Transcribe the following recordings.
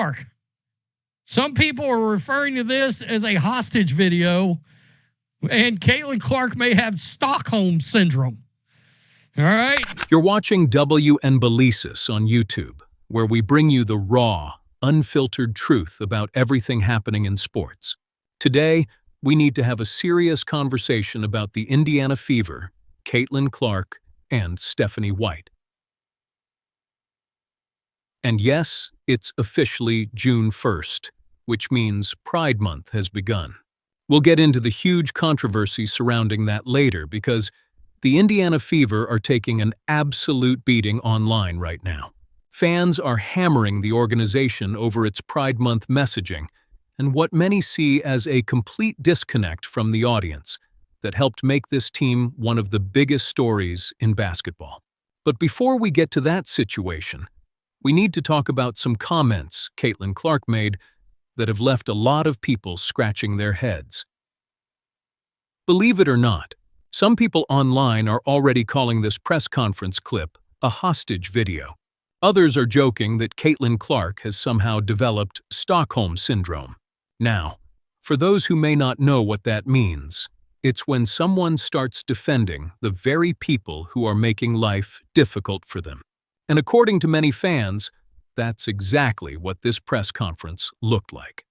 Clark. Some people are referring to this as a hostage video, and Caitlin Clark may have Stockholm Syndrome. All right? You're watching WNBA on YouTube, where we bring you the raw, unfiltered truth about everything happening in sports. Today, we need to have a serious conversation about the Indiana Fever, Caitlin Clark, and Stephanie White. And yes, it's officially June 1st, which means Pride Month has begun. We'll get into the huge controversy surrounding that later because the Indiana Fever are taking an absolute beating online right now. Fans are hammering the organization over its Pride Month messaging and what many see as a complete disconnect from the audience that helped make this team one of the biggest stories in basketball. But before we get to that situation, we need to talk about some comments Caitlin Clark made that have left a lot of people scratching their heads. Believe it or not, some people online are already calling this press conference clip a hostage video. Others are joking that Caitlin Clark has somehow developed Stockholm Syndrome. Now, for those who may not know what that means, it's when someone starts defending the very people who are making life difficult for them. And according to many fans, that's exactly what this press conference looked like.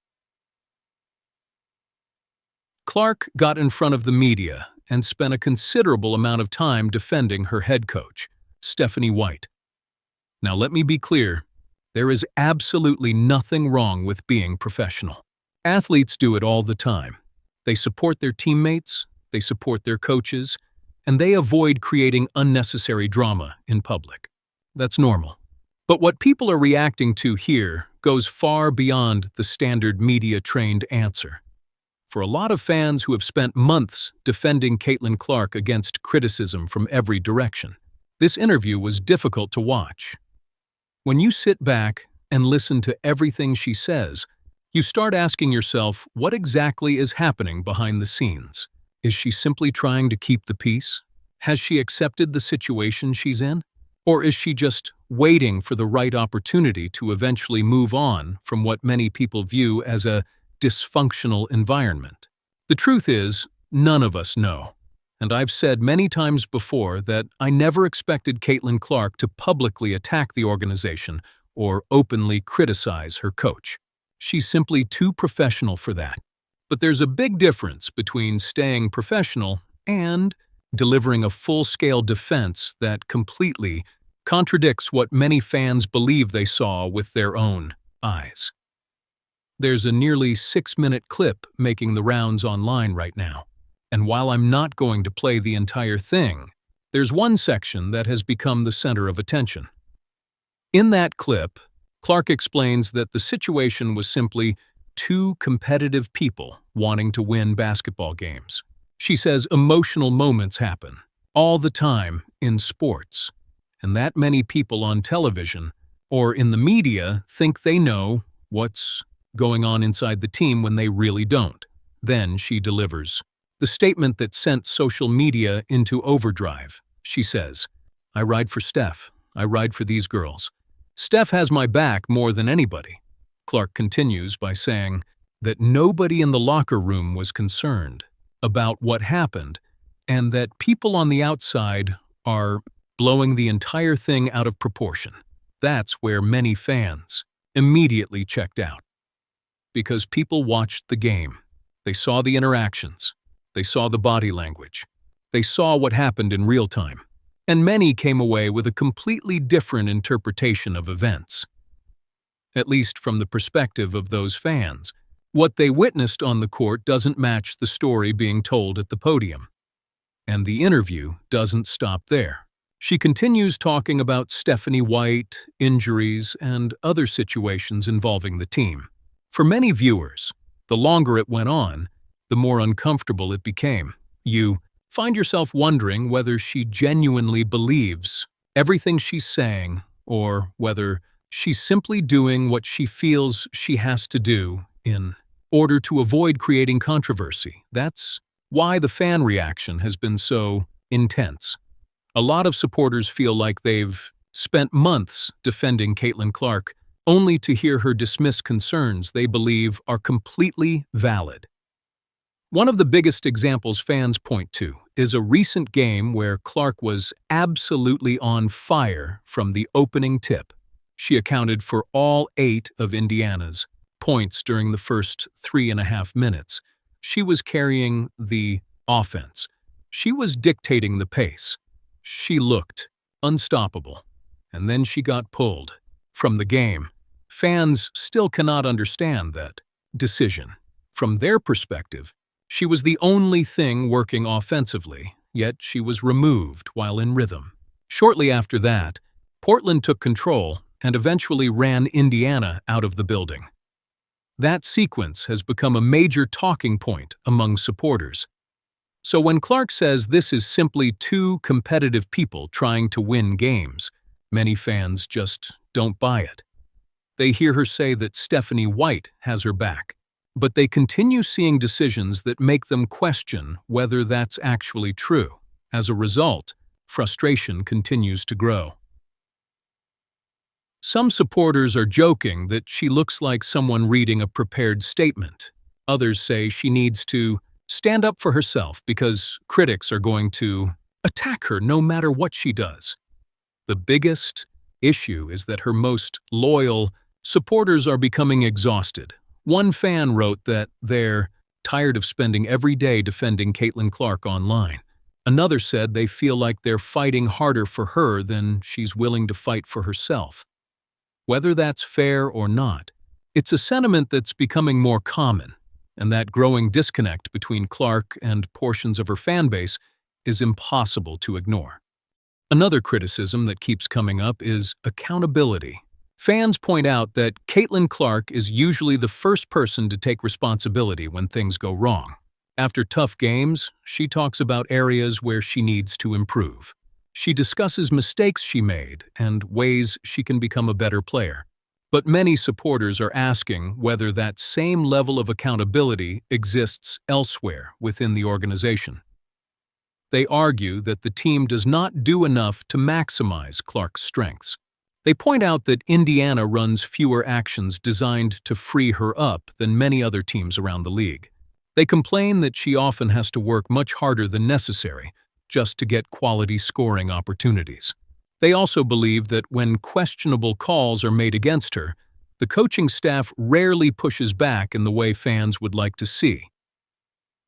Clark got in front of the media and spent a considerable amount of time defending her head coach, Stephanie White. Now let me be clear, there is absolutely nothing wrong with being professional. Athletes do it all the time. They support their teammates, they support their coaches, and they avoid creating unnecessary drama in public. That's normal. But what people are reacting to here goes far beyond the standard media-trained answer. For a lot of fans who have spent months defending Caitlin Clark against criticism from every direction, this interview was difficult to watch. When you sit back and listen to everything she says, you start asking yourself what exactly is happening behind the scenes. Is she simply trying to keep the peace? Has she accepted the situation she's in? Or is she just waiting for the right opportunity to eventually move on from what many people view as a dysfunctional environment? The truth is, none of us know. And I've said many times before that I never expected Caitlin Clark to publicly attack the organization or openly criticize her coach. She's simply too professional for that. But there's a big difference between staying professional and delivering a full-scale defense that completely contradicts what many fans believe they saw with their own eyes. There's a nearly 6-minute clip making the rounds online right now, and while I'm not going to play the entire thing, there's one section that has become the center of attention. In that clip, Clark explains that the situation was simply two competitive people wanting to win basketball games. She says emotional moments happen all the time in sports, and that many people on television or in the media think they know what's going on inside the team when they really don't. Then she delivers the statement that sent social media into overdrive. She says, "I ride for Steph. I ride for these girls. Steph has my back more than anybody." Clark continues by saying that nobody in the locker room was concerned about what happened and that people on the outside are blowing the entire thing out of proportion. That's where many fans immediately checked out. Because people watched the game. They saw the interactions. They saw the body language. They saw what happened in real time. And many came away with a completely different interpretation of events. At least from the perspective of those fans. What they witnessed on the court doesn't match the story being told at the podium. And the interview doesn't stop there. She continues talking about Stephanie White, injuries, and other situations involving the team. For many viewers, the longer it went on, the more uncomfortable it became. You find yourself wondering whether she genuinely believes everything she's saying or whether she's simply doing what she feels she has to do in order to avoid creating controversy. That's why the fan reaction has been so intense. A lot of supporters feel like they've spent months defending Caitlin Clark only to hear her dismiss concerns they believe are completely valid. One of the biggest examples fans point to is a recent game where Clark was absolutely on fire from the opening tip. She accounted for all 8 of Indiana's points during the first 3.5 minutes. She was carrying the offense. She was dictating the pace. She looked unstoppable. And then she got pulled from the game. Fans still cannot understand that decision. From their perspective, she was the only thing working offensively, yet she was removed while in rhythm. Shortly after that, Portland took control and eventually ran Indiana out of the building. That sequence has become a major talking point among supporters. So when Clark says this is simply 2 competitive people trying to win games, many fans just don't buy it. They hear her say that Stephanie White has her back, but they continue seeing decisions that make them question whether that's actually true. As a result, frustration continues to grow. Some supporters are joking that she looks like someone reading a prepared statement. Others say she needs to stand up for herself because critics are going to attack her no matter what she does. The biggest issue is that her most loyal supporters are becoming exhausted. One fan wrote that they're tired of spending every day defending Caitlin Clark online. Another said they feel like they're fighting harder for her than she's willing to fight for herself. Whether that's fair or not, it's a sentiment that's becoming more common, and that growing disconnect between Clark and portions of her fan base is impossible to ignore. Another criticism that keeps coming up is accountability. Fans point out that Caitlin Clark is usually the first person to take responsibility when things go wrong. After tough games, she talks about areas where she needs to improve. She discusses mistakes she made and ways she can become a better player. But many supporters are asking whether that same level of accountability exists elsewhere within the organization. They argue that the team does not do enough to maximize Clark's strengths. They point out that Indiana runs fewer actions designed to free her up than many other teams around the league. They complain that she often has to work much harder than necessary just to get quality scoring opportunities. They also believe that when questionable calls are made against her, the coaching staff rarely pushes back in the way fans would like to see.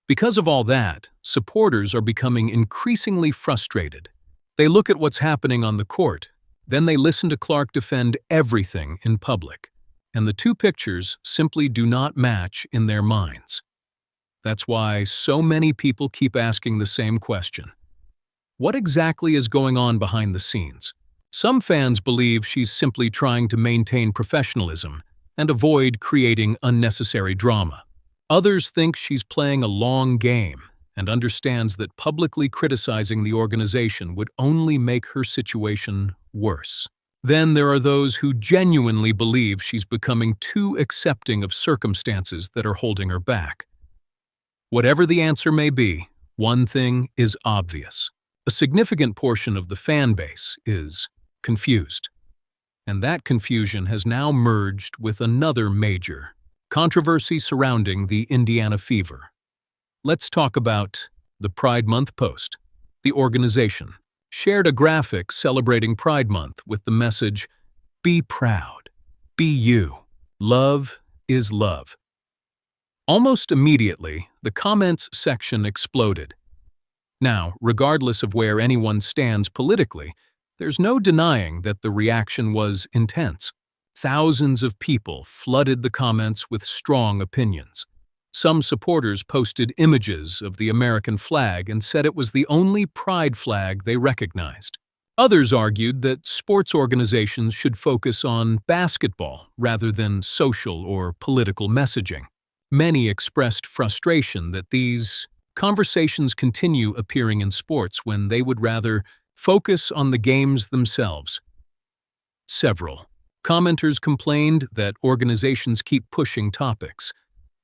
Because of all that, supporters are becoming increasingly frustrated. They look at what's happening on the court, then they listen to Clark defend everything in public, and the 2 pictures simply do not match in their minds. That's why so many people keep asking the same question. What exactly is going on behind the scenes? Some fans believe she's simply trying to maintain professionalism and avoid creating unnecessary drama. Others think she's playing a long game and understands that publicly criticizing the organization would only make her situation worse. Then there are those who genuinely believe she's becoming too accepting of circumstances that are holding her back. Whatever the answer may be, one thing is obvious. A significant portion of the fan base is confused. And that confusion has now merged with another major controversy surrounding the Indiana Fever. Let's talk about the Pride Month post. The organization shared a graphic celebrating Pride Month with the message, "Be proud, be you, love is love." Almost immediately, the comments section exploded. Now, regardless of where anyone stands politically, there's no denying that the reaction was intense. Thousands of people flooded the comments with strong opinions. Some supporters posted images of the American flag and said it was the only pride flag they recognized. Others argued that sports organizations should focus on basketball rather than social or political messaging. Many expressed frustration that these conversations continue appearing in sports when they would rather focus on the games themselves. Several commenters complained that organizations keep pushing topics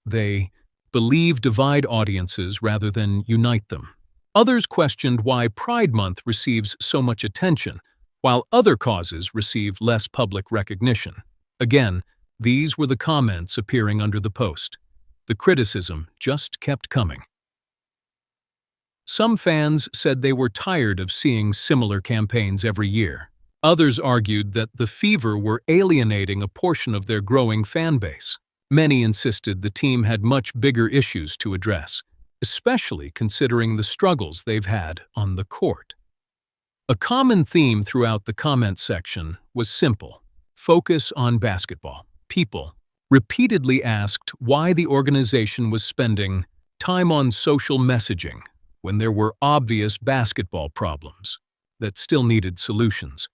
they believe divide audiences rather than unite them. Others questioned why Pride Month receives so much attention, while other causes receive less public recognition. Again, these were the comments appearing under the post. The criticism just kept coming. Some fans said they were tired of seeing similar campaigns every year. Others argued that the Fever were alienating a portion of their growing fan base. Many insisted the team had much bigger issues to address, especially considering the struggles they've had on the court. A common theme throughout the comment section was simple: focus on basketball. People repeatedly asked why the organization was spending time on social messaging when there were obvious basketball problems that still needed solutions.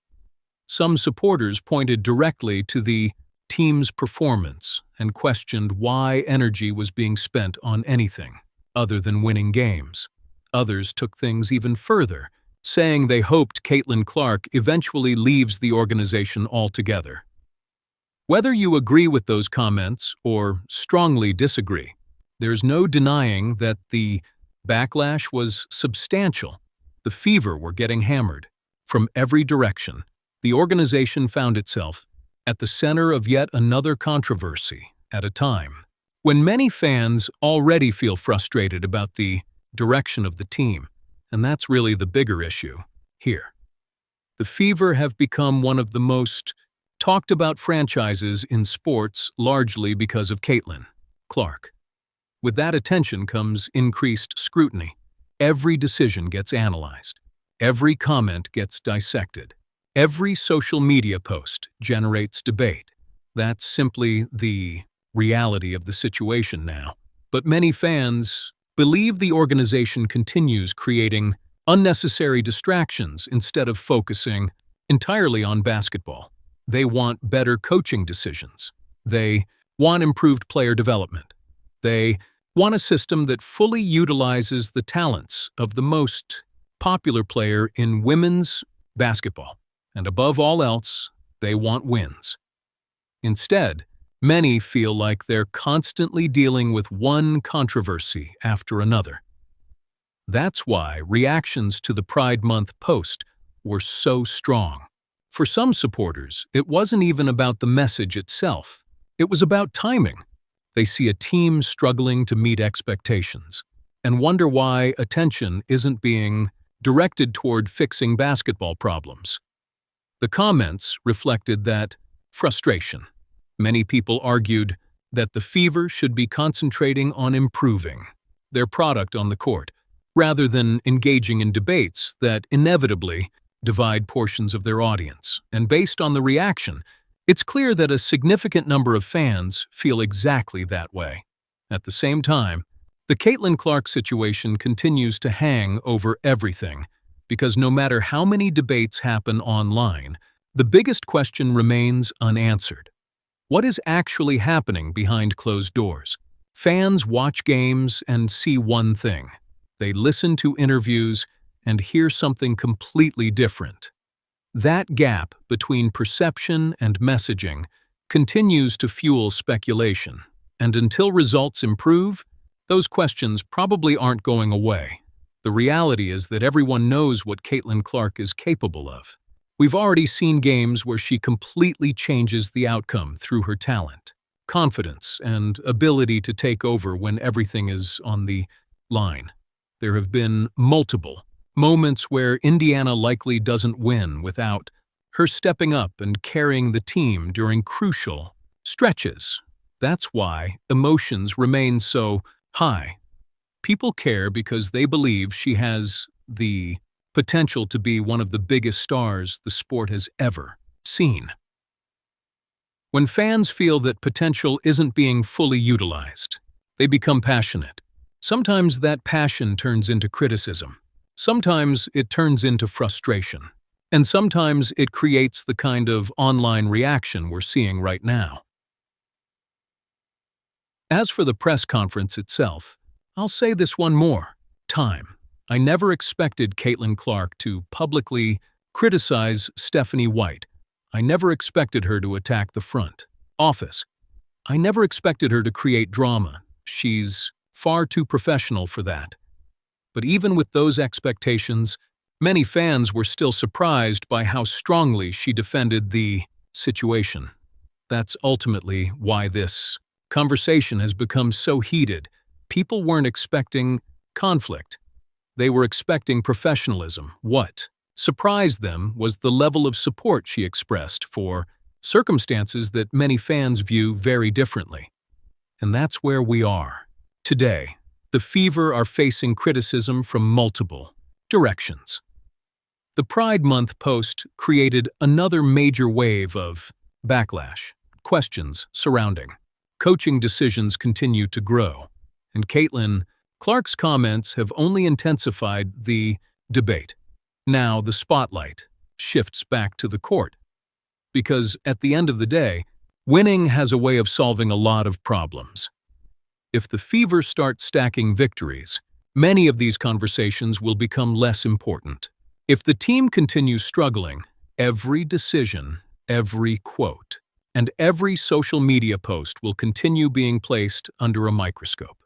Some supporters pointed directly to the team's performance and questioned why energy was being spent on anything other than winning games. Others took things even further, saying they hoped Caitlin Clark eventually leaves the organization altogether. Whether you agree with those comments or strongly disagree, there's no denying that the backlash was substantial. The Fever were getting hammered from every direction. The organization found itself at the center of yet another controversy at a time when many fans already feel frustrated about the direction of the team, and that's really the bigger issue here. The Fever have become one of the most talked about franchises in sports, largely because of Caitlin Clark. With that attention comes increased scrutiny. Every decision gets analyzed. Every comment gets dissected. Every social media post generates debate. That's simply the reality of the situation now. But many fans believe the organization continues creating unnecessary distractions instead of focusing entirely on basketball. They want better coaching decisions. They want improved player development. They want a system that fully utilizes the talents of the most popular player in women's basketball. And above all else, they want wins. Instead, many feel like they're constantly dealing with one controversy after another. That's why reactions to the Pride Month post were so strong. For some supporters, it wasn't even about the message itself. It was about timing. They see a team struggling to meet expectations and wonder why attention isn't being directed toward fixing basketball problems. The comments reflected that frustration. Many people argued that the Fever should be concentrating on improving their product on the court, rather than engaging in debates that inevitably divide portions of their audience. And based on the reaction, it's clear that a significant number of fans feel exactly that way. At the same time, the Caitlin Clark situation continues to hang over everything, because no matter how many debates happen online, the biggest question remains unanswered. What is actually happening behind closed doors? Fans watch games and see one thing. They listen to interviews and hear something completely different. That gap between perception and messaging continues to fuel speculation, and until results improve, those questions probably aren't going away. The reality is that everyone knows what Caitlin Clark is capable of. We've already seen games where she completely changes the outcome through her talent, confidence, and ability to take over when everything is on the line. There have been multiple moments where Indiana likely doesn't win without her stepping up and carrying the team during crucial stretches. That's why emotions remain so high. People care because they believe she has the potential to be one of the biggest stars the sport has ever seen. When fans feel that potential isn't being fully utilized, they become passionate. Sometimes that passion turns into criticism. Sometimes it turns into frustration. And sometimes it creates the kind of online reaction we're seeing right now. As for the press conference itself, I'll say this one more time. I never expected Caitlin Clark to publicly criticize Stephanie White. I never expected her to attack the front office. I never expected her to create drama. She's far too professional for that. But even with those expectations, many fans were still surprised by how strongly she defended the situation. That's ultimately why this conversation has become so heated. People weren't expecting conflict. They were expecting professionalism. What surprised them was the level of support she expressed for circumstances that many fans view very differently. And that's where we are. Today, the Fever are facing criticism from multiple directions. The Pride Month post created another major wave of backlash. Questions surrounding coaching decisions continue to grow, and Caitlin Clark's comments have only intensified the debate. Now the spotlight shifts back to the court. Because at the end of the day, winning has a way of solving a lot of problems. If the Fever start stacking victories, many of these conversations will become less important. If the team continues struggling, every decision, every quote, and every social media post will continue being placed under a microscope.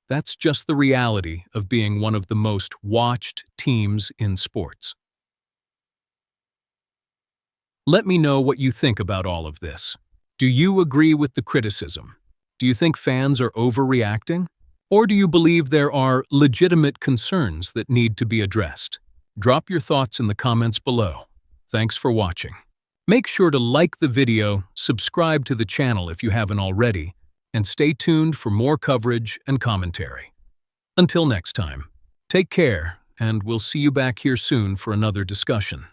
That's just the reality of being one of the most watched teams in sports. Let me know what you think about all of this. Do you agree with the criticism? Do you think fans are overreacting? Or do you believe there are legitimate concerns that need to be addressed? Drop your thoughts in the comments below. Thanks for watching. Make sure to like the video, subscribe to the channel if you haven't already, and stay tuned for more coverage and commentary. Until next time, take care, and we'll see you back here soon for another discussion.